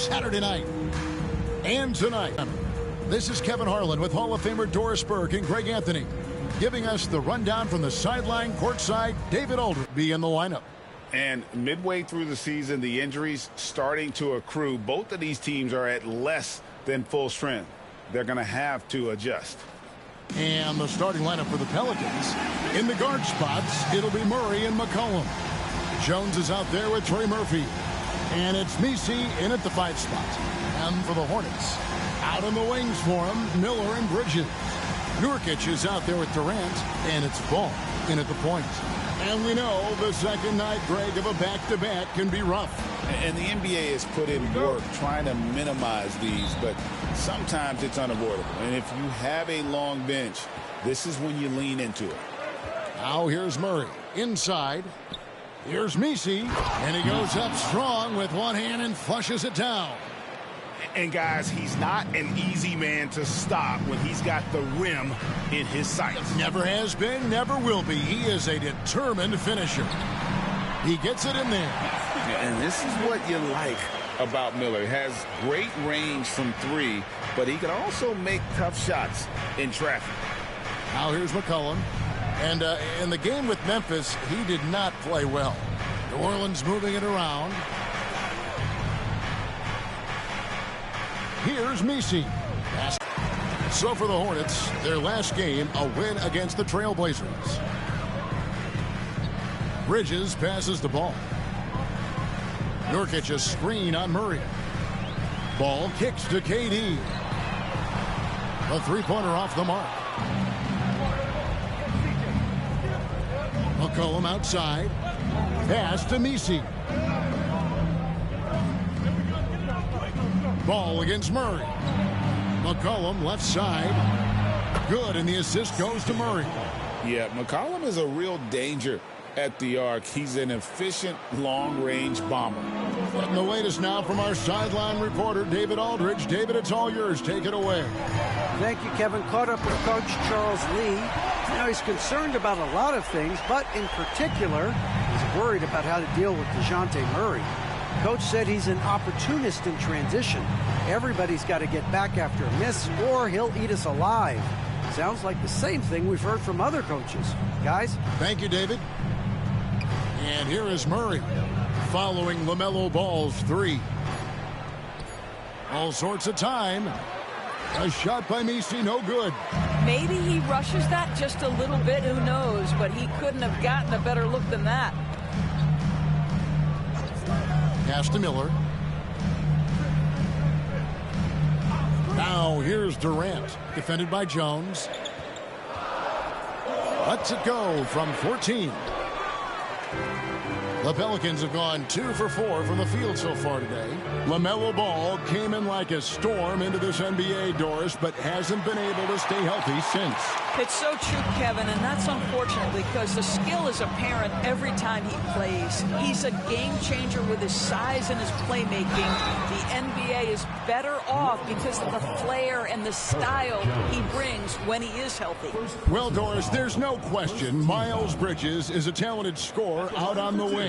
Saturday night. And tonight, this is Kevin Harlan with Hall of Famer Doris Burke and Greg Anthony, giving us the rundown from the sideline courtside. David Aldridge be in the lineup. And midway through the season, the injuries starting to accrue. Both of these teams are at less than full strength. They're going to have to adjust. And the starting lineup for the Pelicans. In the guard spots, it'll be Murray and McCollum. Jones is out there with Trey Murphy. And it's Messi in at the 5 spot. And for the Hornets, out on the wings for him, Miller and Bridges. Nurkic is out there with Durant. And it's Ball in at the point. And we know the second night, Greg, of a back-to-back can be rough. And the NBA has put in work trying to minimize these, but sometimes it's unavoidable. And if you have a long bench, this is when you lean into it. Now here's Murray inside. Here's Messi, and he goes up strong with one hand and flushes it down. And guys, he's not an easy man to stop when he's got the rim in his sights. Never has been, never will be. He is a determined finisher. He gets it in there. And this is what you like about Miller. He has great range from 3, but he can also make tough shots in traffic. Now here's McCollum. And in the game with Memphis, he did not play well. New Orleans moving it around. Here's Messi. So for the Hornets, their last game, a win against the Trailblazers. Bridges passes the ball. Nurkic a screen on Murray. Ball kicks to KD. A three-pointer off the mark. McCollum outside. Pass to Messi. Ball against Murray. McCollum left side. Good, and the assist goes to Murray. Yeah, McCollum is a real danger at the arc. He's an efficient long-range bomber. And the latest now from our sideline reporter, David Aldridge. David, it's all yours. Take it away. Thank you, Kevin. Caught up with Coach Charles Lee. Now he's concerned about a lot of things, but in particular, he's worried about how to deal with DeJounte Murray. Coach said he's an opportunist in transition. Everybody's got to get back after a miss, or he'll eat us alive. Sounds like the same thing we've heard from other coaches. Guys? Thank you, David. And here is Murray following LaMelo Ball's 3. All sorts of time. A shot by Messi, no good. Maybe he rushes that just a little bit, who knows, but he couldn't have gotten a better look than that. Pass to Miller. Now here's Durant, defended by Jones. Lets it go from 14. The Pelicans have gone 2 for 4 from the field so far today. LaMelo Ball came in like a storm into this NBA, Doris, but hasn't been able to stay healthy since. It's so true, Kevin, and that's unfortunate because the skill is apparent every time he plays. He's a game changer with his size and his playmaking. The NBA is better off because of the flair and the style he brings when he is healthy. Well, Doris, there's no question Miles Bridges is a talented scorer out on the wing.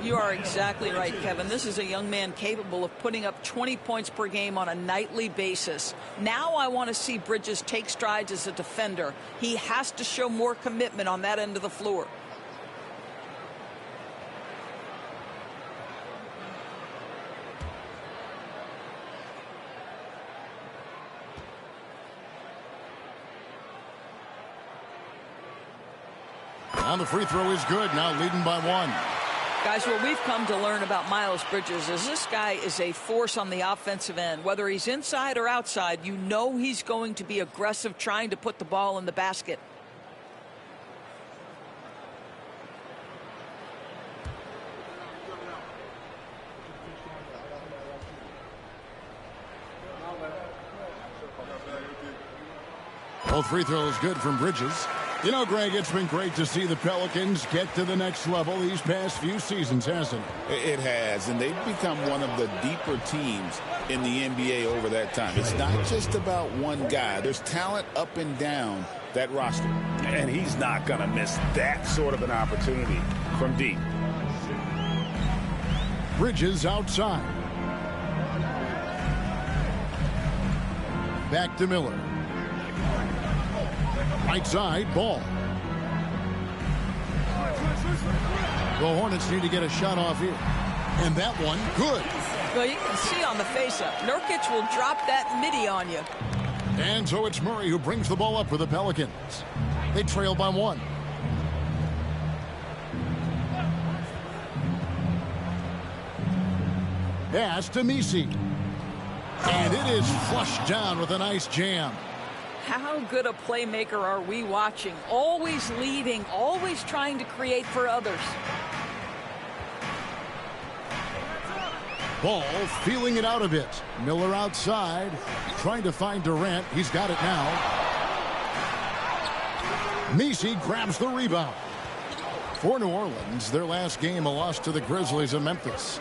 You are exactly right, Kevin. This is a young man capable of putting up 20 points per game on a nightly basis. Now I want to see Bridges take strides as a defender. He has to show more commitment on that end of the floor. And the free throw is good, now leading by 1. Guys, what we've come to learn about Miles Bridges is this guy is a force on the offensive end. Whether he's inside or outside, you know he's going to be aggressive trying to put the ball in the basket. Both free throws good from Bridges. You know, Greg, it's been great to see the Pelicans get to the next level these past few seasons, hasn't it? It has, and they've become one of the deeper teams in the NBA over that time. It's not just about one guy. There's talent up and down that roster. And he's not going to miss that sort of an opportunity from deep. Bridges outside. Back to Miller. Right side, Ball. The Hornets need to get a shot off here. And that one, good. Well, you can see on the face-up, Nurkic will drop that midi on you. And so it's Murray who brings the ball up for the Pelicans. They trail by 1. Pass to Messi. And it is flushed down with a nice jam. How good a playmaker are we watching? Always leading, always trying to create for others. Ball feeling it out a bit. Miller outside, trying to find Durant. He's got it now. Messi grabs the rebound. For New Orleans, their last game, a loss to the Grizzlies of Memphis.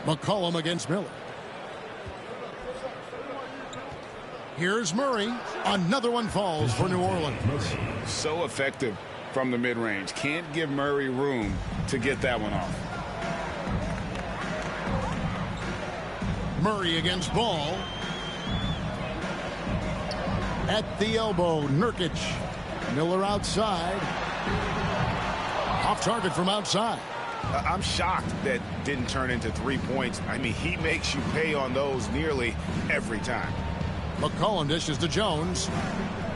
McCollum against Miller. Here's Murray. Another one falls for New Orleans. So effective from the mid-range. Can't give Murray room to get that one off. Murray against Ball. At the elbow, Nurkic. Miller outside. Off target from outside. I'm shocked that didn't turn into 3 points. I mean, he makes you pay on those nearly every time. McCollum dishes to Jones.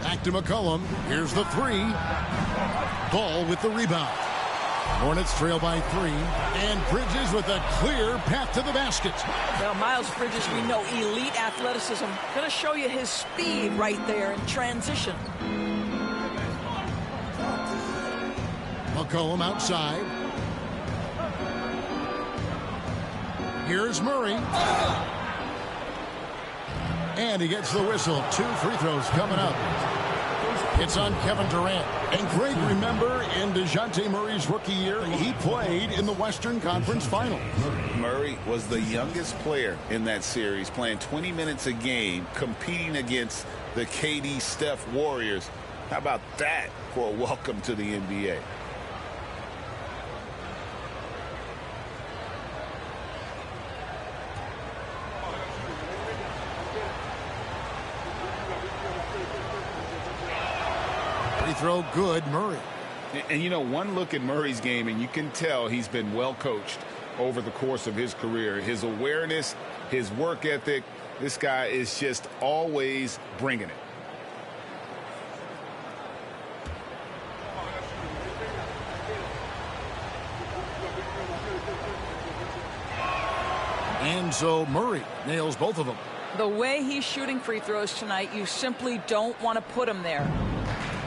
Back to McCollum. Here's the 3. Ball with the rebound. Hornets trail by 3. And Bridges with a clear path to the basket. Well, Miles Bridges, we know, elite athleticism. Going to show you his speed right there in transition. McCollum outside. Here's Murray. And he gets the whistle. 2 free throws coming up. It's on Kevin Durant. And Greg, remember, in DeJounte Murray's rookie year, he played in the Western Conference Finals. Murray was the youngest player in that series, playing 20 minutes a game, competing against the KD Steph Warriors. How about that for a welcome to the NBA? Free throw good, Murray. And you know, one look at Murray's game, and you can tell he's been well coached over the course of his career. His awareness, his work ethic, this guy is just always bringing it. And so Murray nails both of them. The way he's shooting free throws tonight, you simply don't want to put him there.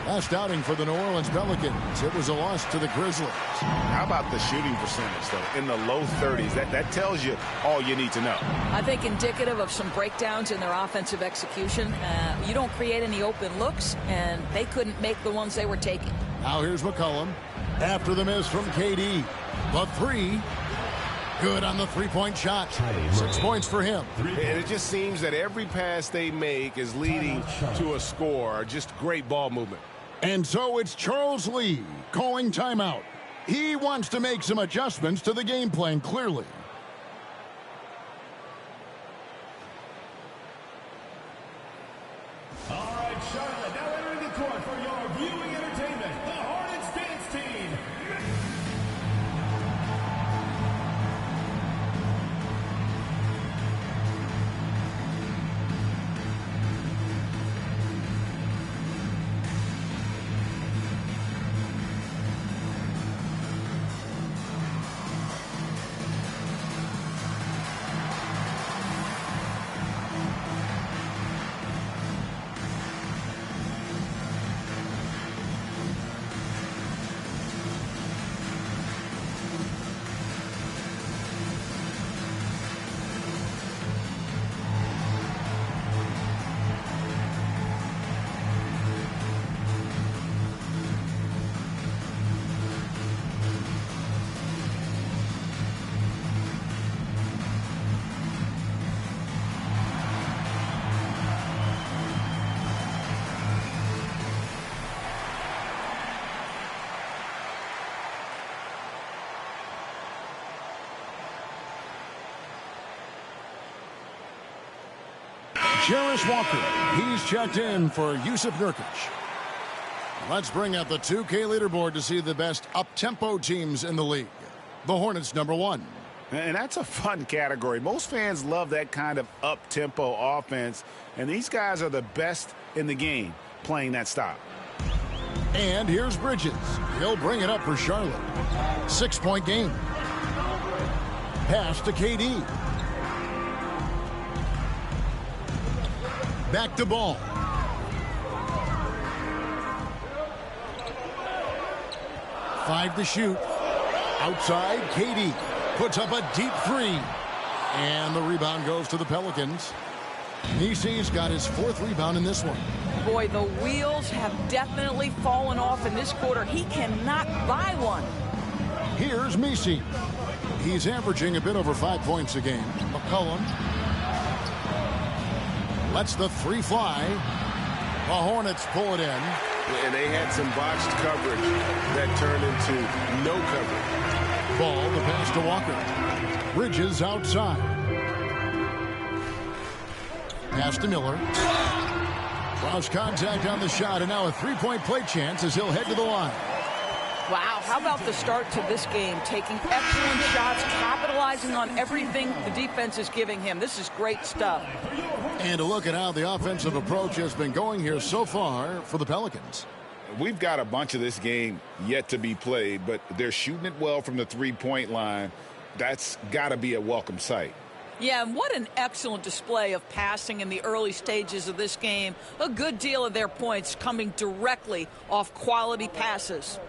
Last outing for the New Orleans Pelicans. It was a loss to the Grizzlies. How about the shooting percentage, though? In the low 30s. That tells you all you need to know. I think indicative of some breakdowns in their offensive execution. You don't create any open looks, and they couldn't make the ones they were taking. Now here's McCollum. After the miss from KD. The 3. Good on the three-point shot. 6 points for him. And it just seems that every pass they make is leading to a score. Just great ball movement. And so it's Charles Lee calling timeout. He wants to make some adjustments to the game plan, clearly. All right, Charlotte, now entering the court for your viewing entertainment, the Hornets dance team. Jarris Walker. He's checked in for Yusuf Nurkic. Let's bring out the 2K leaderboard to see the best up-tempo teams in the league. The Hornets #1. And that's a fun category. Most fans love that kind of up-tempo offense, and these guys are the best in the game playing that style. And here's Bridges. He'll bring it up for Charlotte. 6-point game. Pass to KD. Back to Ball. Five to shoot. Outside, KD puts up a deep three. And the rebound goes to the Pelicans. Nisi's got his 4th rebound in this one. Boy, the wheels have definitely fallen off in this quarter. He cannot buy one. Here's Misi. He's averaging a bit over 5 points a game. McCollum lets the 3 fly. The Hornets pull it in. And they had some botched coverage that turned into no coverage. Ball, the pass to Walker. Bridges outside. Pass to Miller. Cross contact on the shot, and now a 3-point play chance as he'll head to the line. Wow, how about the start to this game? Taking excellent shots, capitalizing on everything the defense is giving him. This is great stuff. And a look at how the offensive approach has been going here so far for the Pelicans. We've got a bunch of this game yet to be played, but they're shooting it well from the 3-point line. That's got to be a welcome sight. Yeah, and what an excellent display of passing in the early stages of this game. A good deal of their points coming directly off quality passes.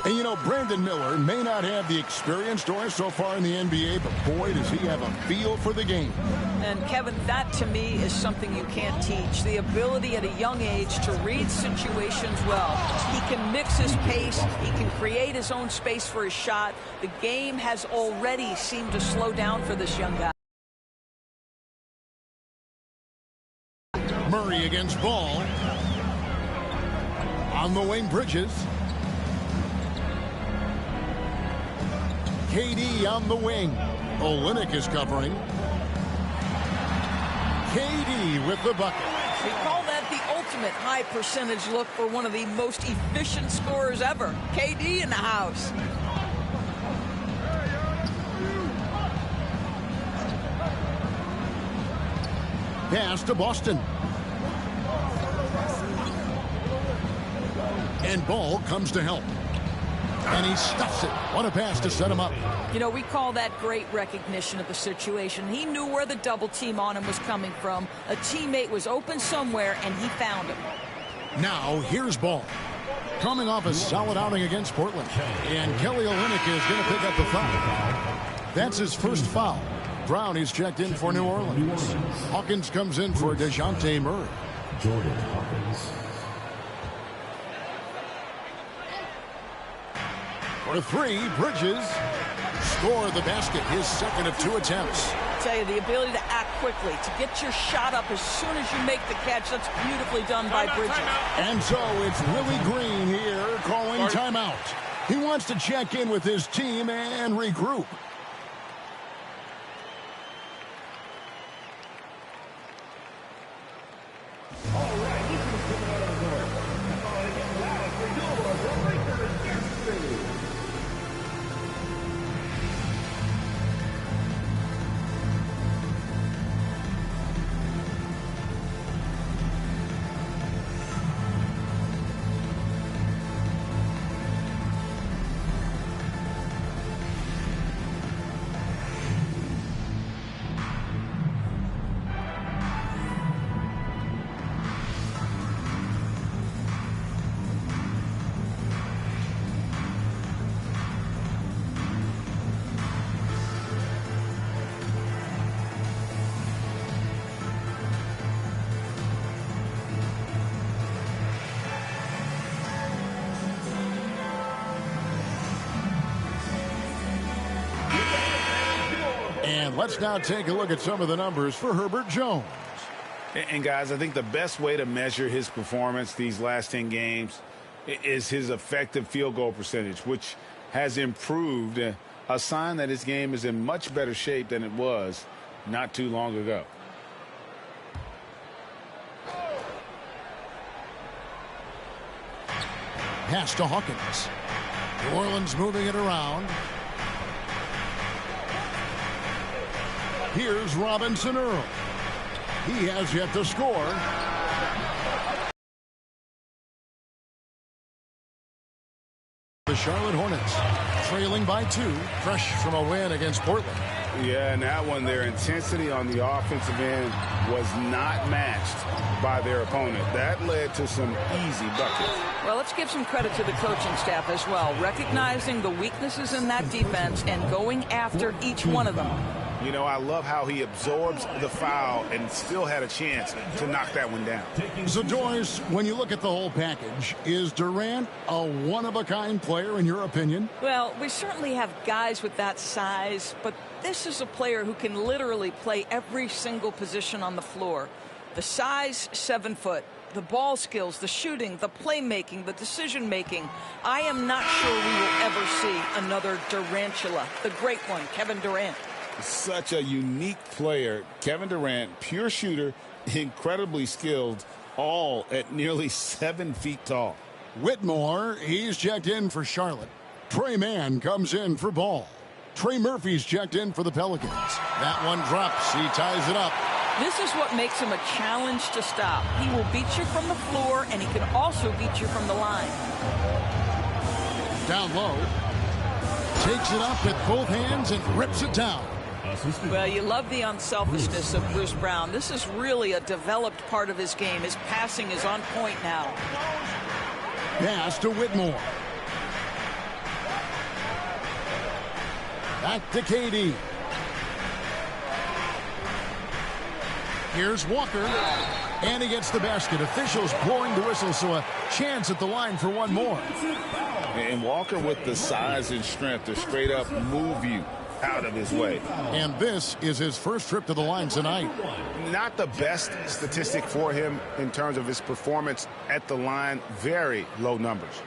And, you know, Brandon Miller may not have the experience so far in the NBA, but boy, does he have a feel for the game. And, Kevin, that to me is something you can't teach. The ability at a young age to read situations well. He can mix his pace. He can create his own space for his shot. The game has already seemed to slow down for this young guy. Murray against Ball. On the wing, Bridges. KD on the wing. Olynyk is covering. KD with the bucket. We call that the ultimate high percentage look for one of the most efficient scorers ever. KD in the house. Pass to Boston. And Ball comes to help. And he stuffs it. What a pass to set him up. You know, we call that great recognition of the situation. He knew where the double team on him was coming from. A teammate was open somewhere, and he found him. Now, here's Ball. Coming off a solid outing against Portland. And Kelly Olynyk is going to pick up the foul. That's his first foul. Brown is checked in for New Orleans. Hawkins comes in for DeJounte Murray. Jordan Hawkins. For 3, Bridges scored the basket, his 2nd of 2 attempts. I tell you, the ability to act quickly, to get your shot up as soon as you make the catch, that's beautifully done by Bridges. And so it's Willie Green here calling timeout. He wants to check in with his team and regroup. And let's now take a look at some of the numbers for Herbert Jones. And guys, I think the best way to measure his performance these last 10 games is his effective field goal percentage, which has improved, a sign that his game is in much better shape than it was not too long ago. Pass to Hawkins. New Orleans moving it around. Here's Robinson Earl. He has yet to score. The Charlotte Hornets trailing by 2, fresh from a win against Portland. Yeah, and that one, their intensity on the offensive end was not matched by their opponent. That led to some easy buckets. Well, let's give some credit to the coaching staff as well, recognizing the weaknesses in that defense and going after each one of them. You know, I love how he absorbs the foul and still had a chance to knock that one down. So, Doris, when you look at the whole package, is Durant a one-of-a-kind player in your opinion? Well, we certainly have guys with that size, but this is a player who can literally play every single position on the floor. The size, 7 foot. The ball skills, the shooting, the playmaking, the decision-making. I am not sure we will ever see another Durantula, the great one, Kevin Durant. Such a unique player. Kevin Durant, pure shooter, incredibly skilled, all at nearly 7 feet tall. Whitmore, he's checked in for Charlotte. Trey Mann comes in for Ball. Trey Murphy's checked in for the Pelicans. That one drops. He ties it up. This is what makes him a challenge to stop. He will beat you from the floor, and he can also beat you from the line. Down low. Takes it up with both hands and rips it down. Well, you love the unselfishness of Bruce Brown. This is really a developed part of his game. His passing is on point now. Pass to Whitmore. Back to KD. Here's Walker. And he gets the basket. Officials blowing the whistle, so a chance at the line for one more. And Walker with the size and strength to straight up move you out of his way. And this is his first trip to the line tonight. Not the best statistic for him in terms of his performance at the line. Very low numbers.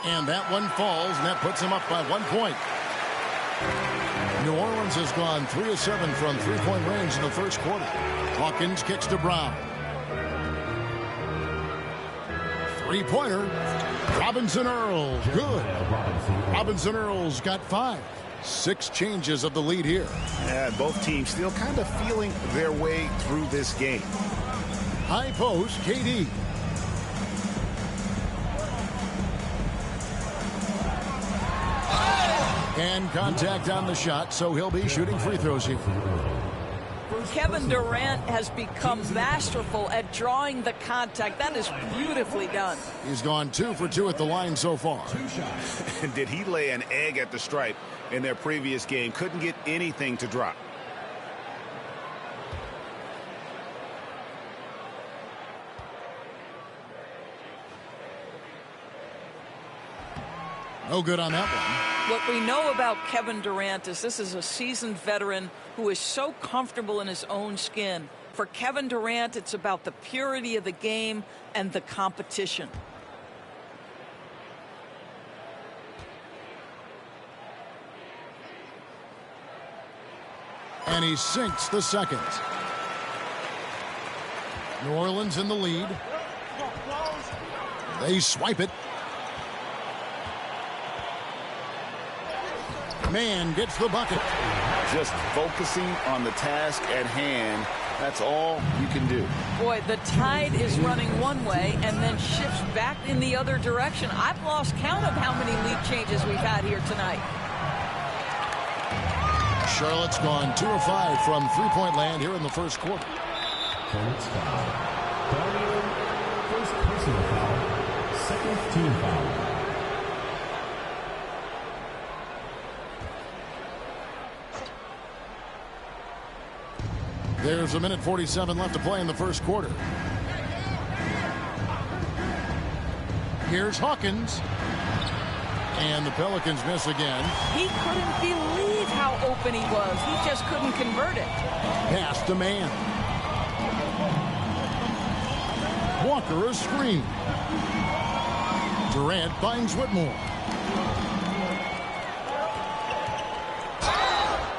And that one falls, and that puts him up by 1 point. New Orleans has gone 3 of 7 from three-point range in the first quarter. Hawkins kicks to Brown. Three-pointer. Robinson Earl. Good. Robinson Earl's got 5. 6 changes of the lead here. Yeah, both teams still kind of feeling their way through this game. High post, KD. And contact on the shot, so he'll be shooting free throws here. Kevin Durant has become masterful at drawing the contact. That is beautifully done. He's gone 2 for 2 at the line so far. Did he lay an egg at the stripe in their previous game? Couldn't get anything to drop. No good on that one. What we know about Kevin Durant is this is a seasoned veteran who is so comfortable in his own skin. For Kevin Durant, it's about the purity of the game and the competition. And he sinks the second. New Orleans in the lead. They swipe it. Man gets the bucket. Just focusing on the task at hand. That's all you can do. Boy, the tide is running one way and then shifts back in the other direction. I've lost count of how many lead changes we've had here tonight. Charlotte's gone 2 of 5 from three-point land here in the first quarter. Hornets foul. First personal foul. Second team foul. There's 1:47 left to play in the first quarter. Here's Hawkins. And the Pelicans miss again. He couldn't believe how open he was. He just couldn't convert it. Pass to Man. Walker a screen. Durant finds Whitmore.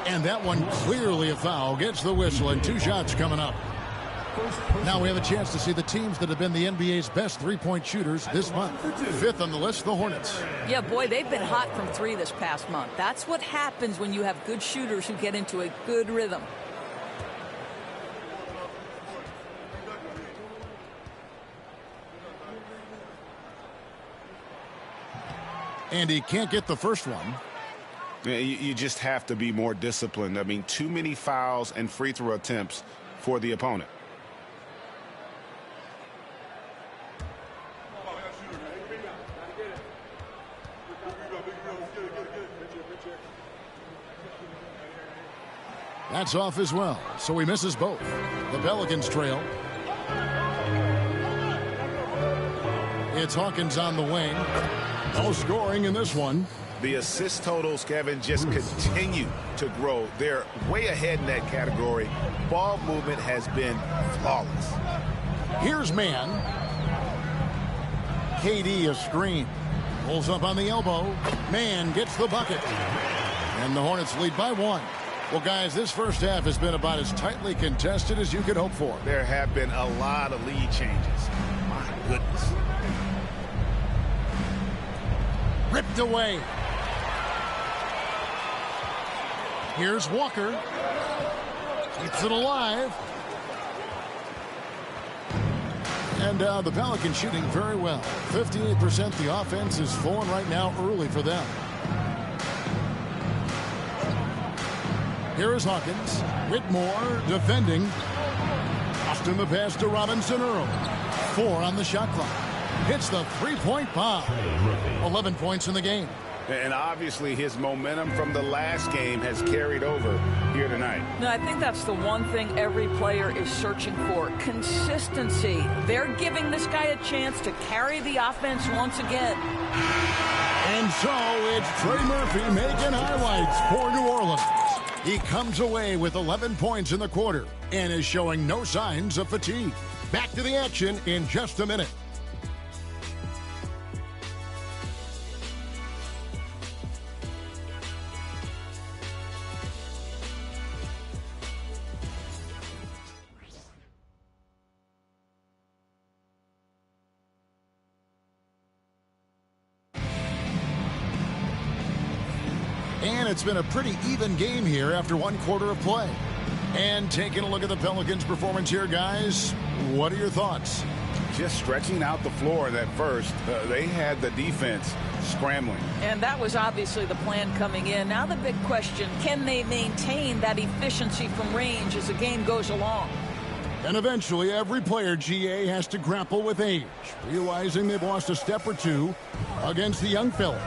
And that one clearly a foul. Gets the whistle and 2 shots coming up. Now we have a chance to see the teams that have been the NBA's best three-point shooters this month. 5th on the list, the Hornets. Yeah, boy, they've been hot from 3 this past month. That's what happens when you have good shooters who get into a good rhythm. And he can't get the first one. You just have to be more disciplined. I mean, too many fouls and free throw attempts for the opponent. That's off as well, so he misses both. The Pelicans trail. It's Hawkins on the wing. No scoring in this one. The assist totals, Kevin, just continue to grow. They're way ahead in that category. Ball movement has been flawless. Here's man. KD a screen. Pulls up on the elbow. Man gets the bucket. And the Hornets lead by 1. Well, guys, this first half has been about as tightly contested as you could hope for. There have been a lot of lead changes. My goodness. Ripped away. Here's Walker. Keeps it alive. And the Pelicans shooting very well. 58%. The offense is flowing right now early for them. Here is Hawkins. Whitmore defending. Austin the pass to Robinson Earl. 4 on the shot clock. Hits the three-point bomb. 11 points in the game. And obviously his momentum from the last game has carried over here tonight. No, I think that's the one thing every player is searching for. Consistency. They're giving this guy a chance to carry the offense once again. And so it's Trey Murphy making highlights for New Orleans. He comes away with 11 points in the quarter and is showing no signs of fatigue. Back to the action in just a minute. And it's been a pretty even game here after 1 quarter of play. And taking a look at the Pelicans' performance here, guys, what are your thoughts? Just stretching out the floor in that first. They had the defense scrambling. And that was obviously the plan coming in. Now the big question, can they maintain that efficiency from range as the game goes along? And eventually every player, GA, has to grapple with age, realizing they've lost a step or two against the young fellas.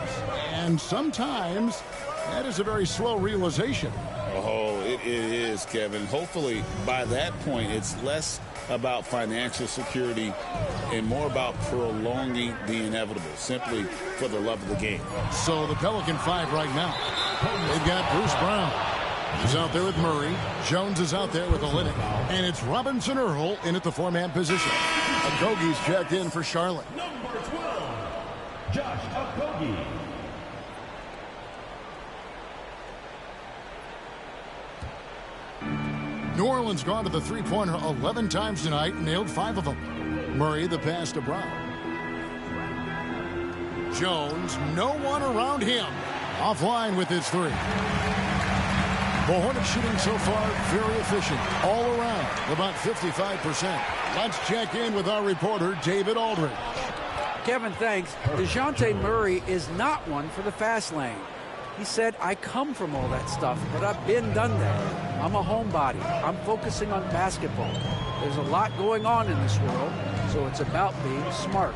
And sometimes that is a very slow realization. Oh, it is, Kevin. Hopefully, by that point, it's less about financial security and more about prolonging the inevitable, simply for the love of the game. So the Pelican 5 right now. They've got Bruce Brown. He's out there with Murray. Jones is out there with Olynyk. And it's Robinson Earl in at the 4-man position. Okogie's checked in for Charlotte. Number 12, Josh Okogie. New Orleans gone to the three-pointer 11 times tonight, nailed 5 of them. Murray the pass to Brown. Jones, no one around him. Offline with his 3. The Hornets shooting so far very efficient all around, about 55%. Let's check in with our reporter, David Aldridge. Kevin, thanks. DeJounte Murray is not one for the fast lane. He said, I come from all that stuff, but I've been done that. I'm a homebody. I'm focusing on basketball. There's a lot going on in this world, so it's about being smart.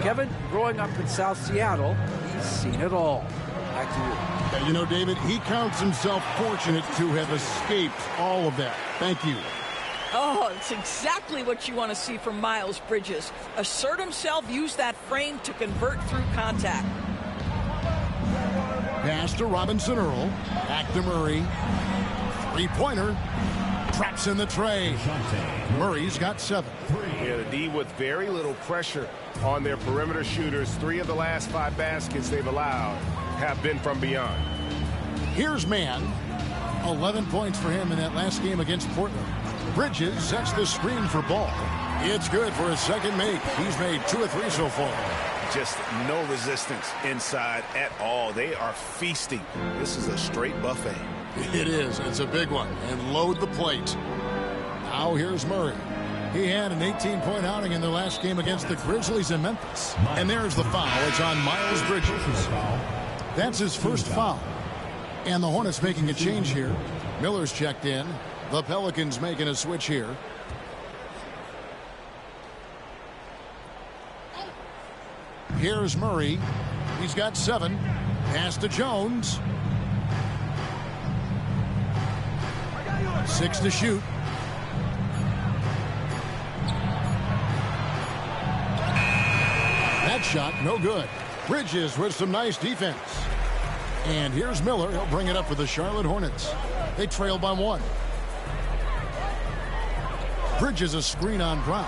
Kevin, growing up in South Seattle, he's seen it all. Back to you. You know, David, he counts himself fortunate to have escaped all of that. Thank you. Oh, it's exactly what you want to see from Miles Bridges. Assert himself, use that frame to convert through contact. Pass to Robinson Earl. Back to Murray. Three-pointer. Traps in the tray. Murray's got 7. Yeah, the D with very little pressure on their perimeter shooters. 3 of the last 5 baskets they've allowed have been from beyond. Here's Mann. 11 points for him in that last game against Portland. Bridges sets the screen for Ball. It's good for his second make. He's made 2 or 3 so far. Just no resistance inside at all. They are feasting. This is a straight buffet. It is. It's a big one. And load the plate. Now here's Murray. He had an 18-point outing in the last game against the Grizzlies in Memphis. And there's the foul. It's on Miles Bridges. That's his first foul. And the Hornets making a change here. Miller's checked in. The Pelicans making a switch here. Here's Murray. He's got 7. Pass to Jones. 6 to shoot. That shot, no good. Bridges with some nice defense. And here's Miller. He'll bring it up for the Charlotte Hornets. They trail by 1. Bridges a screen on Brown.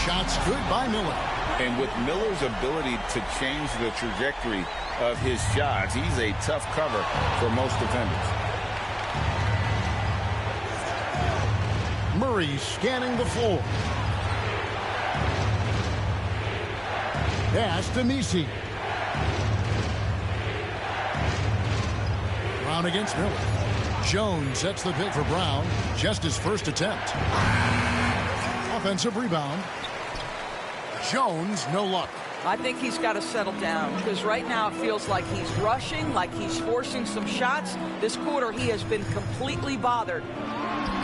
Shots good by Miller. And with Miller's ability to change the trajectory of his shots, he's a tough cover for most defenders. Murray scanning the floor. Pass to Messi. Brown against Miller. Jones sets the pick for Brown. Just his first attempt. Offensive rebound. Jones, no luck. I think he's got to settle down because right now it feels like he's rushing, like he's forcing some shots. This quarter he has been completely bothered.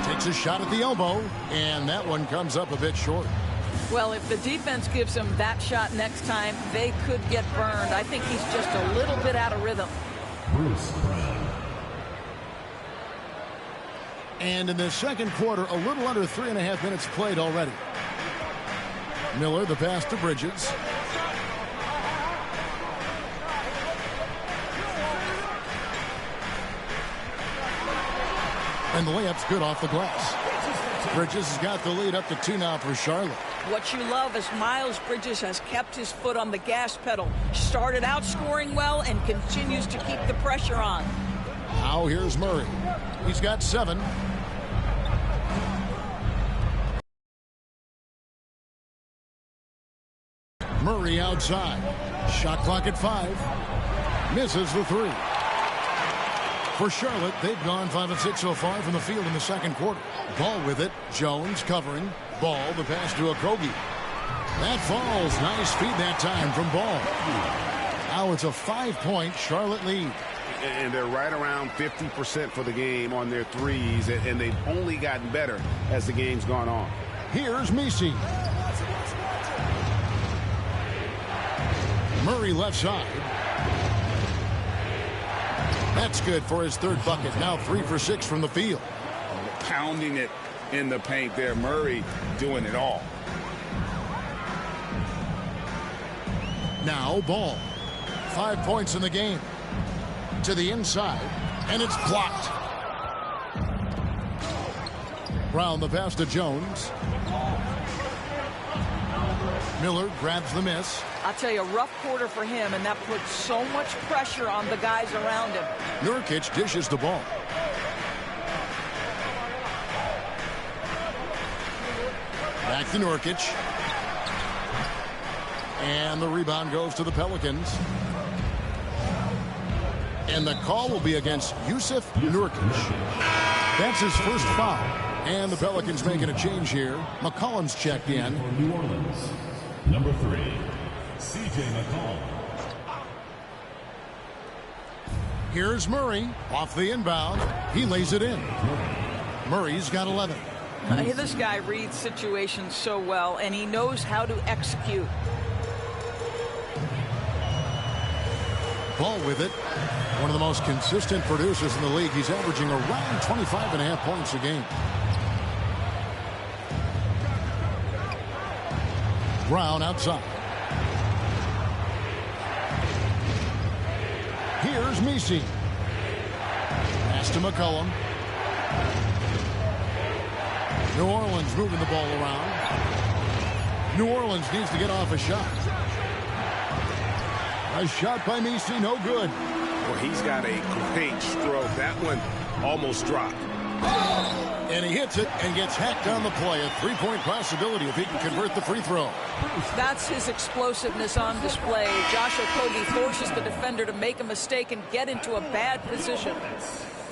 Takes a shot at the elbow, and that one comes up a bit short. Well, if the defense gives him that shot next time, they could get burned. I think he's just a little bit out of rhythm. And in the second quarter, a little under 3.5 minutes played already. Miller, the pass to Bridges. And the layup's good off the glass. Bridges has got the lead up to 2 now for Charlotte. What you love is Miles Bridges has kept his foot on the gas pedal. Started out scoring well and continues to keep the pressure on. Now here's Murray. He's got 7. Murray outside. Shot clock at 5. Misses the 3. For Charlotte, they've gone 5 of 6 so far from the field in the second quarter. Ball with it. Jones covering. Ball, the pass to Okogie. That falls. Nice feed that time from Ball. Now it's a 5-point Charlotte lead. And they're right around 50% for the game on their threes, and they've only gotten better as the game's gone on. Here's Messi. Murray left side. That's good for his 3rd bucket. Now 3 for 6 from the field. Pounding it in the paint there. Murray doing it all. Now Ball. 5 points in the game. To the inside. And it's blocked. Brown the pass to Jones. Miller grabs the miss. I'll tell you, a rough quarter for him, and that puts so much pressure on the guys around him. Nurkic dishes the ball. Back to Nurkic. And the rebound goes to the Pelicans. And the call will be against Yusuf Nurkic. That's his first foul. And the Pelicans making a change here. McCollum's checked in. New Orleans, number 3, C.J. McCollum. Here's Murray off the inbound. He lays it in. Murray's got 11. This guy reads situations so well, and he knows how to execute. Ball with it. One of the most consistent producers in the league. He's averaging around 25.5 points a game. Brown outside. Here's Messi. Pass to McCollum. New Orleans moving the ball around. New Orleans needs to get off a shot. A shot by Misi, no good. Well, he's got a great stroke. That one almost dropped. And he hits it and gets hacked on the play. A three-point possibility if he can convert the free throw. That's his explosiveness on display. Josh Okogie forces the defender to make a mistake and get into a bad position.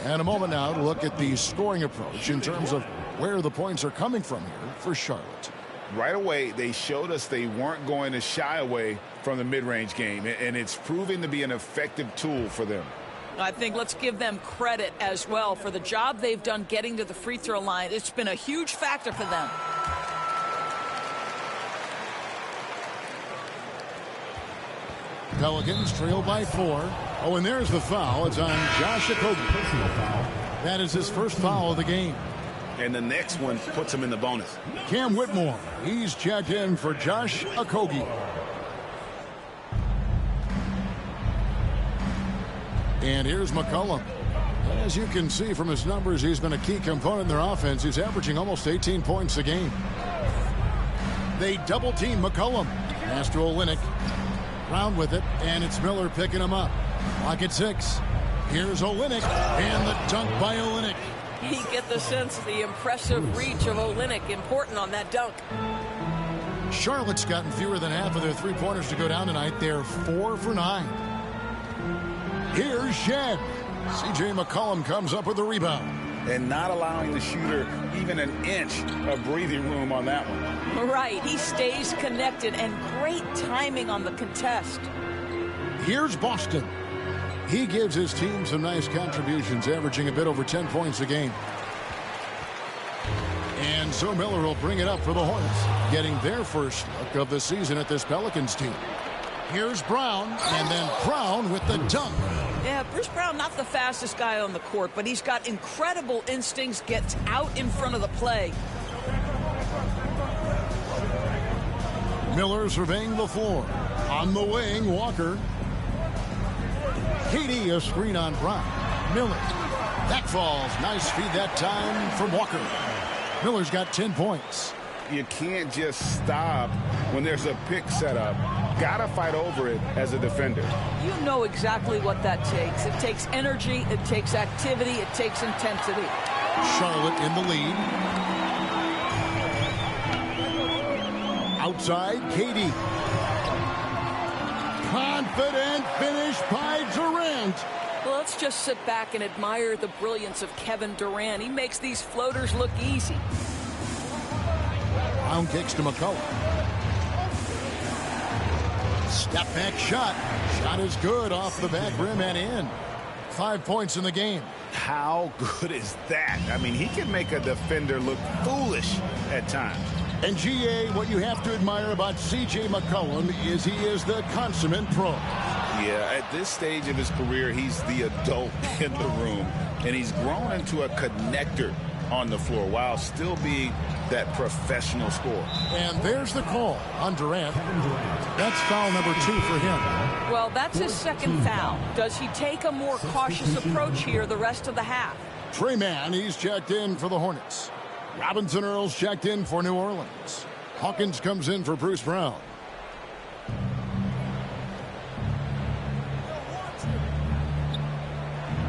And a moment now to look at the scoring approach in terms of where the points are coming from here for Charlotte. Right away, they showed us they weren't going to shy away from the mid-range game, and it's proving to be an effective tool for them. I think let's give them credit as well for the job they've done getting to the free throw line. It's been a huge factor for them. Pelicans trail by 4. Oh, and there's the foul. It's on Josh Okogie. That is his first foul of the game. And the next one puts him in the bonus. Cam Whitmore, he's checked in for Josh Okogie. And here's McCollum. As you can see from his numbers, he's been a key component in their offense. He's averaging almost 18 points a game. They double-team McCollum. Pass to Olynyk. Round with it, and it's Miller picking him up. Clock at 6. Here's Olynyk, and the dunk by Olynyk. You get the sense of the impressive reach of Olynyk. Important on that dunk. Charlotte's gotten fewer than half of their three-pointers to go down tonight. They're 4 for 9. Here's Shed. C.J. McCollum comes up with the rebound. And not allowing the shooter even an inch of breathing room on that one. Right. He stays connected, and great timing on the contest. Here's Boston. He gives his team some nice contributions, averaging a bit over 10 points a game. And so Miller will bring it up for the Hornets, getting their first look of the season at this Pelicans team. Here's Brown, and then Brown with the dunk. Yeah, Bruce Brown, not the fastest guy on the court, but he's got incredible instincts, gets out in front of the play. Miller surveying the floor. On the wing, Walker. KD, a screen on Brown. Miller. That falls. Nice feed that time from Walker. Miller's got 10 points. You can't just stop when there's a pick set up. Gotta fight over it as a defender. You know exactly what that takes. It takes energy, it takes activity, it takes intensity. Charlotte in the lead. Outside, KD. Confident finish by Durant. Well, let's just sit back and admire the brilliance of Kevin Durant. He makes these floaters look easy. Brown kicks to McCollum. Step back shot. Shot is good off the back rim and in. 5 points in the game. How good is that? I mean, he can make a defender look foolish at times. And GA, what you have to admire about C.J. McCollum is he is the consummate pro. Yeah, at this stage of his career, he's the adult in the room, and he's grown into a connector on the floor while still being that professional scorer. And there's the call on Durant. That's foul number 2 for him. Well, that's his second foul. Does he take a more cautious approach here the rest of the half? Trey Mann, he's checked in for the Hornets. Robinson Earls checked in for New Orleans. Hawkins comes in for Bruce Brown.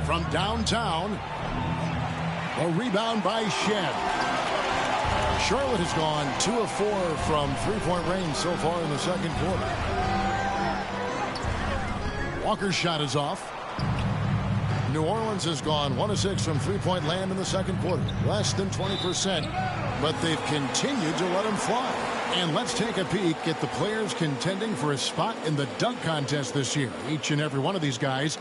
From downtown, a rebound by Shed. Charlotte has gone 2 of 4 from three-point range so far in the second quarter. Walker's shot is off. New Orleans has gone 1 of 6 from three-point land in the second quarter. Less than 20%, but they've continued to let them fly. And let's take a peek at the players contending for a spot in the dunk contest this year. Each and every one of these guys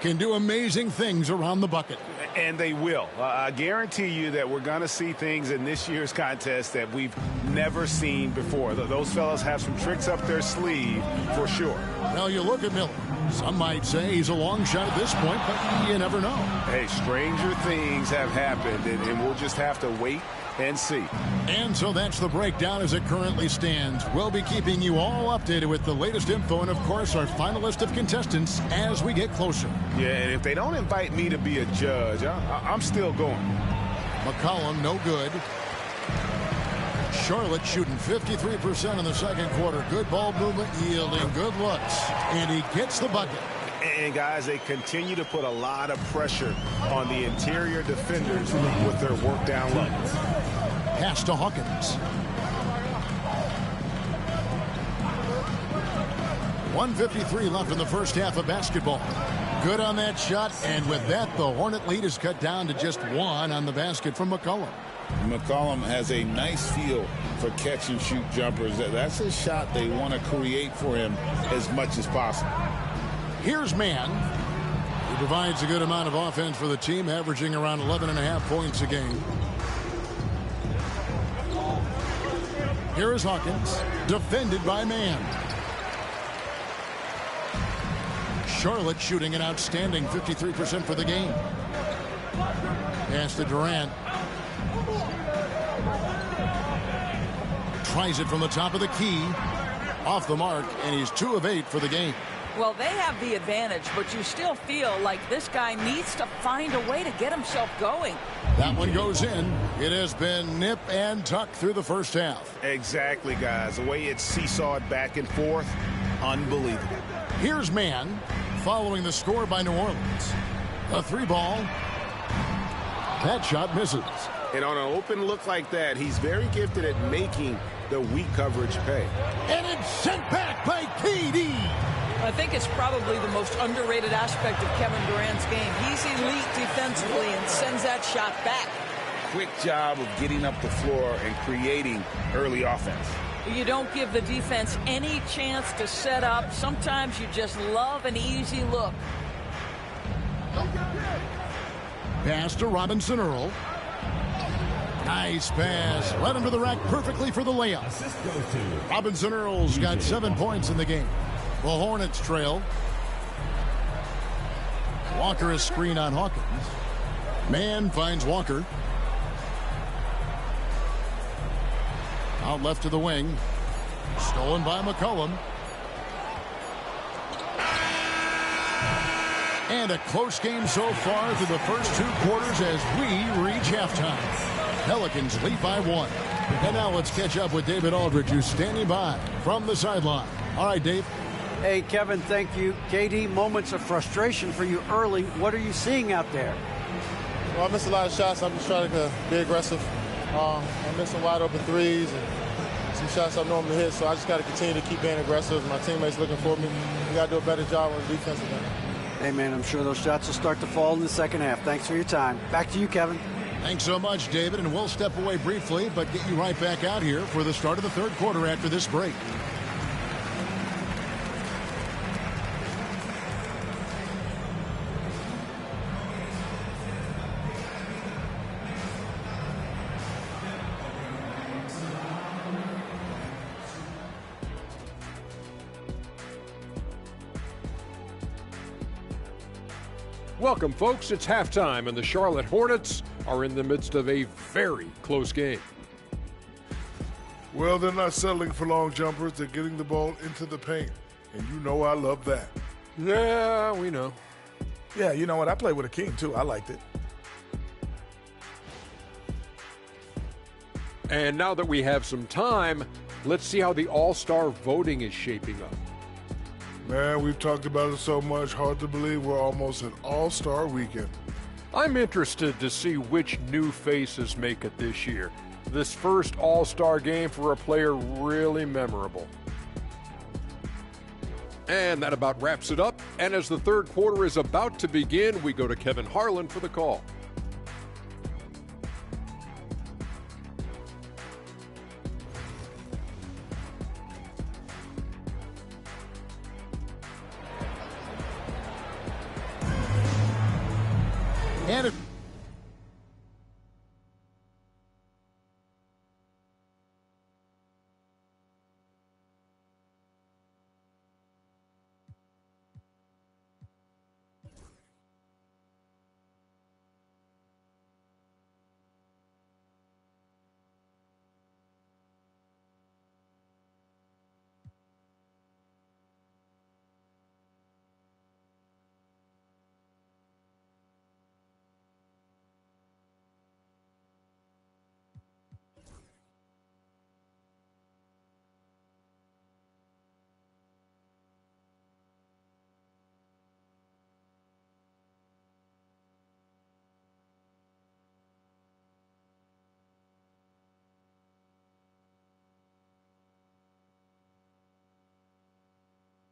can do amazing things around the bucket. And they will. I guarantee you that we're going to see things in this year's contest that we've never seen before. Those fellas have some tricks up their sleeve for sure. Now you look at Miller. Some might say he's a long shot at this point, but you never know. Hey, stranger things have happened, and we'll just have to wait and see. And so that's the breakdown as it currently stands. We'll be keeping you all updated with the latest info and, of course, our final list of contestants as we get closer. Yeah, and if they don't invite me to be a judge, I'm still going. McCollum, no good. Charlotte shooting 53% in the second quarter. Good ball movement, yielding good looks. And he gets the bucket. And, guys, they continue to put a lot of pressure on the interior defenders with their work down low. Pass to Hawkins. 1:53 left in the first half of basketball. Good on that shot, and with that, the Hornet lead is cut down to just one on the basket from McCollum. McCollum has a nice feel for catch-and-shoot jumpers. That's a shot they want to create for him as much as possible. Here's Mann. He provides a good amount of offense for the team, averaging around 11.5 points a game. Here is Hawkins, defended by Mann. Charlotte shooting an outstanding 53% for the game. Pass to Durant. Tries it from the top of the key. Off the mark, and he's 2 of 8 for the game. Well, they have the advantage, but you still feel like this guy needs to find a way to get himself going. That one goes in. It has been nip and tuck through the first half. Exactly, guys. The way it's seesawed back and forth, unbelievable. Here's Mann, following the score by New Orleans. A 3-ball. That shot misses. And on an open look like that, he's very gifted at making the weak coverage pay. And it's sent back by KD. I think it's probably the most underrated aspect of Kevin Durant's game. He's elite defensively and sends that shot back. Quick job of getting up the floor and creating early offense. You don't give the defense any chance to set up. Sometimes you just love an easy look. Pass to Robinson Earl. Nice pass. Led him to the rack perfectly for the layup. Robinson Earl's got 7 points in the game. The Hornets trail. Walker is screen on Hawkins. Mann finds Walker. Out left to the wing. Stolen by McCollum. And a close game so far through the first 2 quarters as we reach halftime. Pelicans lead by 1. And now let's catch up with David Aldridge, who's standing by from the sideline. All right, Dave. Hey, Kevin, thank you. KD, moments of frustration for you early. What are you seeing out there? Well, I missed a lot of shots. I'm just trying to be aggressive. I missed some wide open threes and some shots I normally hit, so I just got to continue to keep being aggressive. My teammates looking for me. We got to do a better job on the defensive end. Hey, man, I'm sure those shots will start to fall in the second half. Thanks for your time. Back to you, Kevin. Thanks so much, David, and we'll step away briefly, but get you right back out here for the start of the third quarter after this break. Welcome, folks. It's halftime, and the Charlotte Hornets are in the midst of a very close game. Well, they're not settling for long jumpers. They're getting the ball into the paint, and you know I love that. Yeah, we know. Yeah, you know what? I played with a king, too. I liked it. And now that we have some time, let's see how the All-Star voting is shaping up. Man, we've talked about it so much, hard to believe we're almost an all-star weekend. I'm interested to see which new faces make it this year. This first All-Star game for a player really memorable. And that about wraps it up. And as the third quarter is about to begin, we go to Kevin Harlan for the call. And